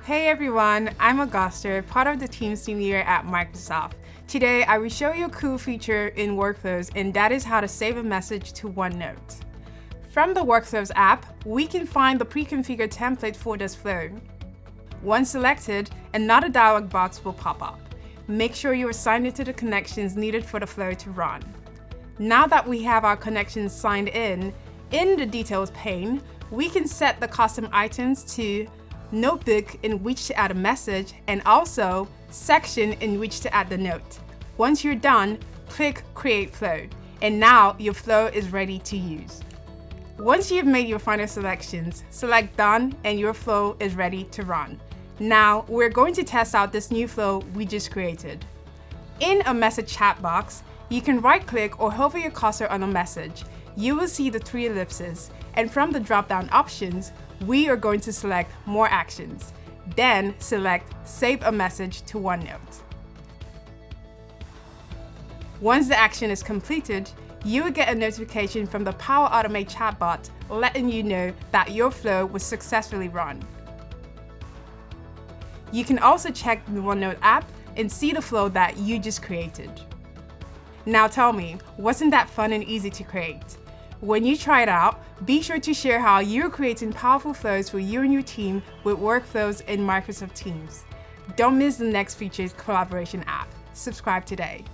Hey everyone, I'm Augusta, part of the Teams team here at Microsoft. Today, I will show you a cool feature in Workflows, and that is how to save a message to OneNote. From the Workflows app, we can find the pre-configured template for this flow. Once selected, another dialog box will pop up. Make sure you are signed into the connections needed for the flow to run. Now that we have our connections signed in the Details pane, we can set the custom items to Notebook in which to add a message, and also Section in which to add the note. Once you're done, click Create Flow, and now your flow is ready to use. Once you've made your final selections, select Done and your flow is ready to run. Now, we're going to test out this new flow we just created. In a message chat box, you can right-click or hover your cursor on a message. You will see the three ellipses, and from the drop-down options, we are going to select More Actions. Then select Save a Message to OneNote. Once the action is completed, you will get a notification from the Power Automate chatbot letting you know that your flow was successfully run. You can also check the OneNote app and see the flow that you just created. Now tell me, wasn't that fun and easy to create? When you try it out, be sure to share how you're creating powerful flows for you and your team with Workflows in Microsoft Teams. Don't miss the next featured collaboration app. Subscribe today.